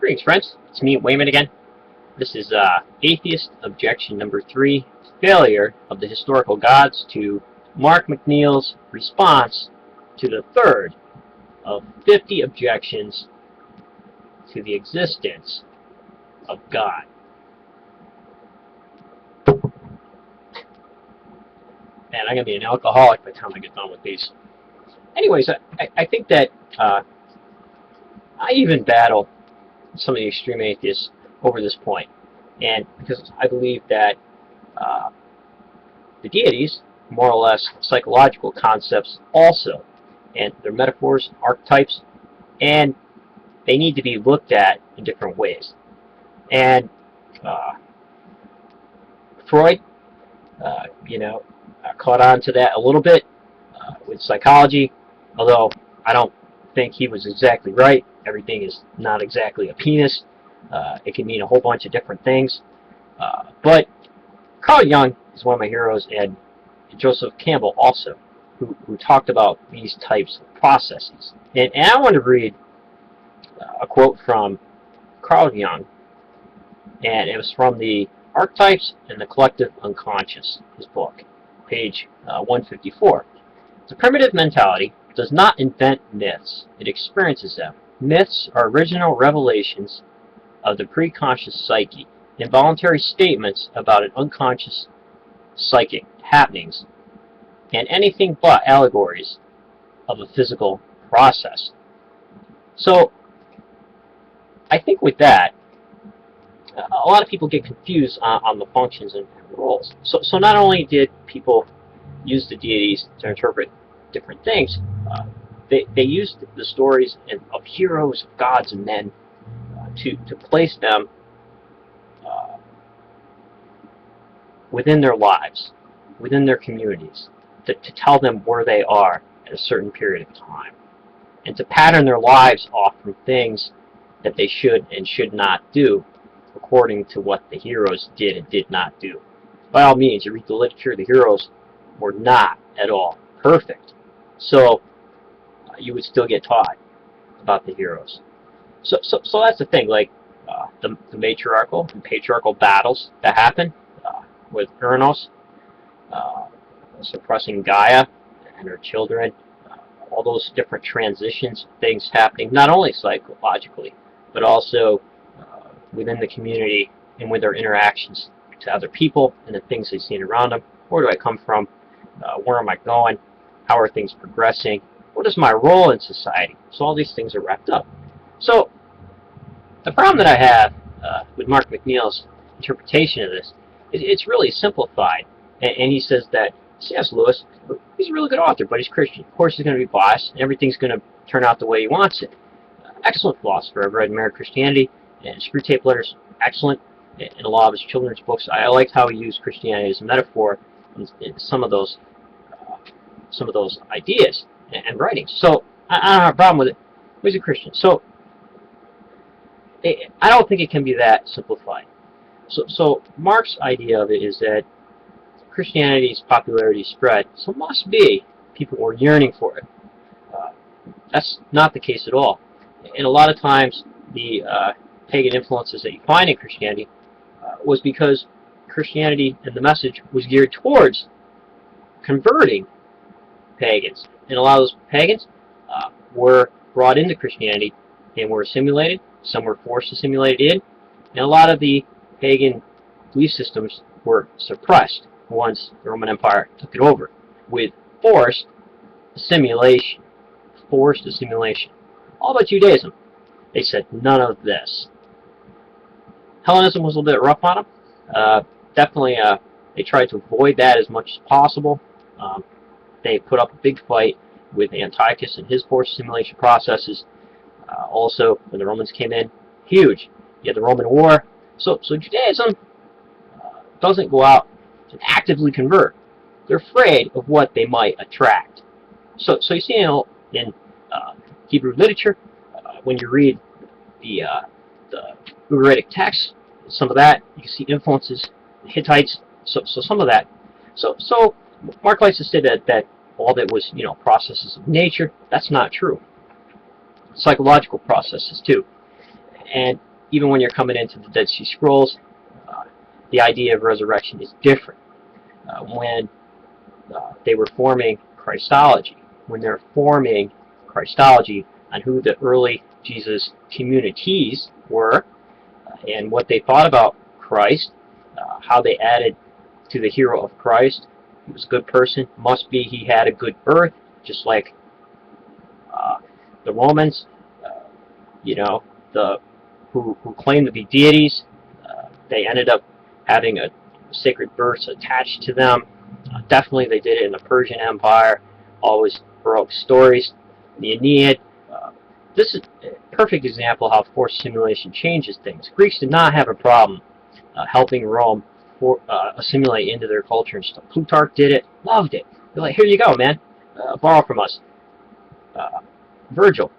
Greetings, friends. It's me, Wayman, again. This is Atheist Objection number 3, Failure of the Historical Gods, to Mark McNeil's response to the third of 50 objections to the existence of God. And I'm going to be an alcoholic by the time I get done with these. Anyways, I think that I even battle some of the extreme atheists over this point, and because I believe that the deities, more or less psychological concepts also, and they're metaphors, archetypes, and they need to be looked at in different ways. And Freud, caught on to that a little bit with psychology, although I don't think he was exactly right. Everything is not exactly a penis. It can mean a whole bunch of different things. But Carl Jung is one of my heroes, and Joseph Campbell also, who talked about these types of processes. And I want to read a quote from Carl Jung, and it was from the Archetypes and the Collective Unconscious, his book, page 154. The primitive mentality does not invent myths, it experiences them. Myths are original revelations of the preconscious psyche, involuntary statements about an unconscious psychic happenings, and anything but allegories of a physical process. So, I think with that, a lot of people get confused on the functions and roles. So not only did people use the deities to interpret different things, they used the stories of heroes, gods, and men to place them within their lives, within their communities, to tell them where they are at a certain period of time, and to pattern their lives off from things that they should and should not do according to what the heroes did and did not do. By all means, you read the literature, the heroes were not at all perfect. So you would still get taught about the heroes. So that's the thing, like the matriarchal and patriarchal battles that happen with Uranos suppressing Gaia and her children, all those different transitions, things happening not only psychologically, but also within the community and with their interactions to other people and the things they've seen around them. Where do I come from? Where am I going? How are things progressing? What is my role in society? So all these things are wrapped up. So the problem that I have with Mark McNeil's interpretation of this is it's really simplified. And he says that C.S. Lewis, he's a really good author, but he's Christian. Of course he's going to be biased, and everything's going to turn out the way he wants it. Excellent philosopher. I've read Mere Christianity and Screwtape Letters, excellent, and a lot of his children's books. I liked how he used Christianity as a metaphor in some of those ideas and writings. So I don't have a problem with it. He's a Christian. So I don't think it can be that simplified. So Mark's idea of it is that Christianity's popularity spread, so must be people were yearning for it. That's not the case at all. And a lot of times the pagan influences that you find in Christianity was because Christianity and the message was geared towards converting pagans. And a lot of those pagans were brought into Christianity and were assimilated. Some were forced to assimilate in. And a lot of the pagan belief systems were suppressed once the Roman Empire took it over with forced assimilation. Forced assimilation. All about Judaism. They said none of this. Hellenism was a little bit rough on them. Definitely they tried to avoid that as much as possible. They put up a big fight with Antiochus and his forced assimilation processes. Also, when the Romans came in, huge. You had the Roman War. So Judaism doesn't go out and actively convert. They're afraid of what they might attract. So you see in Hebrew literature, when you read the Ugaritic texts, some of that, you can see influences, Hittites, so some of that. So Mark likes to say that all of it was, processes of nature. That's not true. Psychological processes too. And even when you're coming into the Dead Sea Scrolls, the idea of resurrection is different. When they were forming Christology, when they're forming Christology on who the early Jesus communities were, and what they thought about Christ, how they added to the hero of Christ. He was a good person. Must be he had a good birth, just like the Romans, you know, who claimed to be deities. They ended up having a sacred births attached to them. Definitely they did it in the Persian Empire. Always heroic stories. The Aeneid. This is a perfect example how forced simulation changes things. Greeks did not have a problem helping Rome assimilate into their culture and stuff. Plutarch did it, loved it. They're like, here you go, man. Borrow from us. Virgil.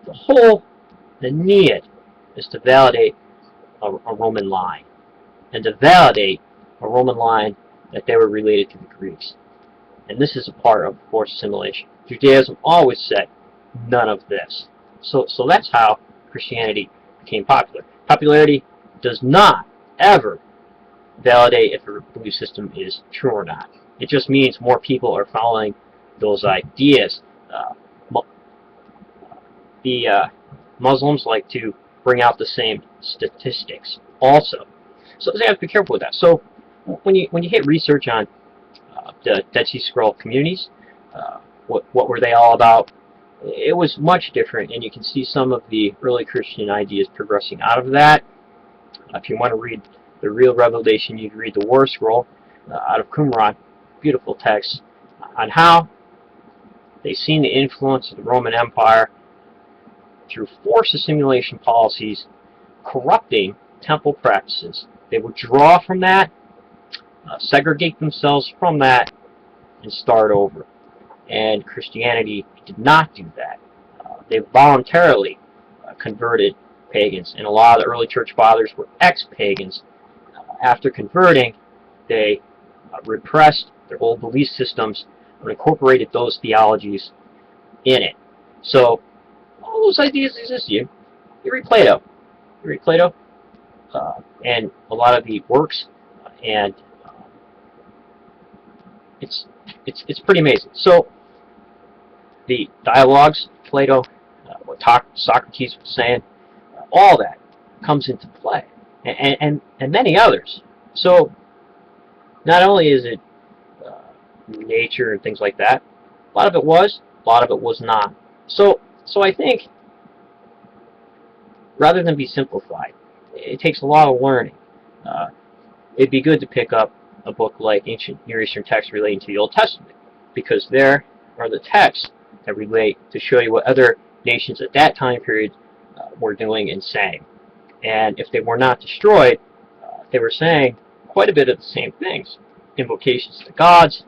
The whole Aeneid is to validate a Roman line. And to validate a Roman line that they were related to the Greeks. And this is a part of forced assimilation. Judaism always said none of this. So that's how Christianity became popular. Popularity does not ever validate if a belief system is true or not. It just means more people are following those ideas. The Muslims like to bring out the same statistics also. So you have to be careful with that. So when you hit research on the Dead Sea Scroll communities, what were they all about? It was much different, and you can see some of the early Christian ideas progressing out of that. If you want to read the real revelation, you can read the War Scroll out of Qumran, beautiful text on how they seen the influence of the Roman Empire through forced assimilation policies, corrupting temple practices. They would draw from that, segregate themselves from that, and start over. And Christianity did not do that. They voluntarily converted pagans, and a lot of the early church fathers were ex-pagans. After converting, they repressed their old belief systems and incorporated those theologies in it. So all those ideas exist. You read Plato. You read Plato, and a lot of the works, and it's pretty amazing. So the dialogues, Plato, what Socrates was saying, all that comes into play, and many others. So not only is it nature and things like that, a lot of it was, a lot of it was not. So I think rather than be simplified, it takes a lot of learning. It'd be good to pick up a book like Ancient Near Eastern Texts relating to the Old Testament, because there are the texts that relate to show you what other nations at that time period were doing and saying. And if they were not destroyed, they were saying quite a bit of the same things. Invocations to gods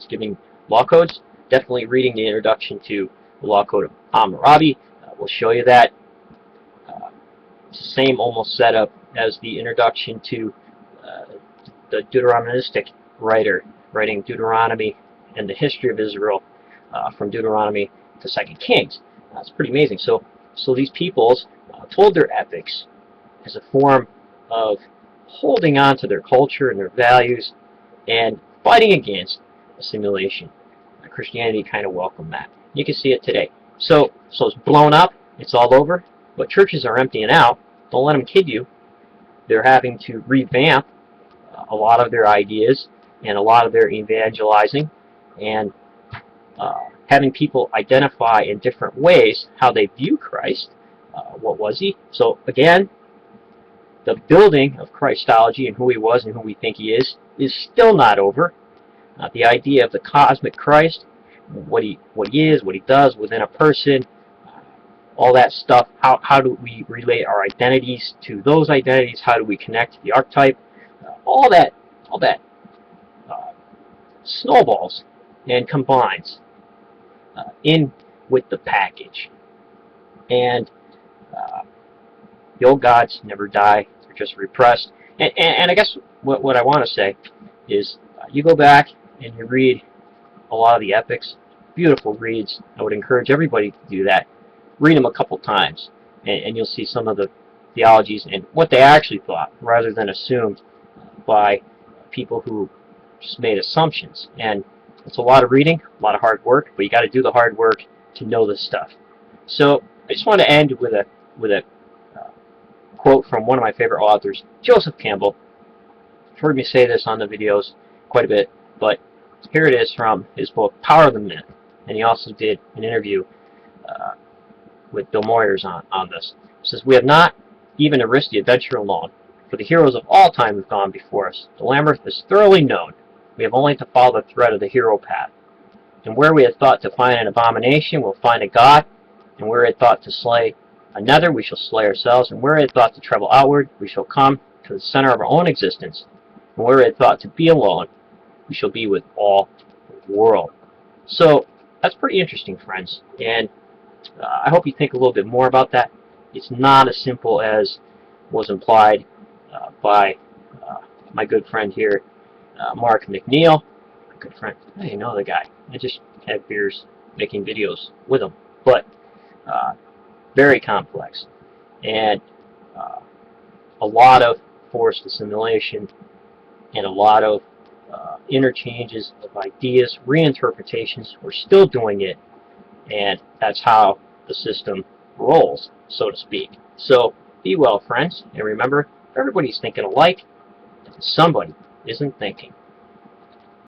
giving law codes. Definitely reading the introduction to the law code of Hammurabi will show you that. It's the same almost setup as the introduction to the Deuteronomistic writer writing Deuteronomy and the history of Israel from Deuteronomy to 2 Kings. It's pretty amazing. So these peoples told their epics as a form of holding on to their culture and their values and fighting against assimilation. Christianity kind of welcomed that. You can see it today. So it's blown up. It's all over. But churches are emptying out. Don't let them kid you. They're having to revamp a lot of their ideas and a lot of their evangelizing, and having people identify in different ways how they view Christ. What was he? So again, the building of Christology and who he was and who we think he is still not over. The idea of the cosmic Christ, what he is, what he does within a person, all that stuff. How do we relate our identities to those identities? How do we connect to the archetype? All that snowballs and combines in with the package. And the old gods never die; they're just repressed. And I guess what I want to say is, you go back and you read a lot of the epics, beautiful reads. I would encourage everybody to do that. Read them a couple times, and you'll see some of the theologies and what they actually thought, rather than assumed by people who just made assumptions. And it's a lot of reading, a lot of hard work, but you got to do the hard work to know this stuff. So I just want to end with a quote from one of my favorite authors, Joseph Campbell. You've heard me say this on the videos quite a bit, but here it is from his book, Power of the Myth. And he also did an interview with Bill Moyers on this. It says, "We have not even risked the adventure alone, for the heroes of all time have gone before us. The labyrinth is thoroughly known. We have only to follow the thread of the hero path. And where we had thought to find an abomination, we'll find a god. And where we had thought to slay another, we shall slay ourselves. And where we had thought to travel outward, we shall come to the center of our own existence. And where we had thought to be alone, we shall be with all the world." So that's pretty interesting, friends. And I hope you think a little bit more about that. It's not as simple as was implied by my good friend here, Mark McNeil. My good friend. I know the guy. I just had beers making videos with him. But very complex. And a lot of forced assimilation and a lot of interchanges of ideas, reinterpretations. We're still doing it, and that's how the system rolls, so to speak. So be well, friends, and remember, if everybody's thinking alike, somebody isn't thinking.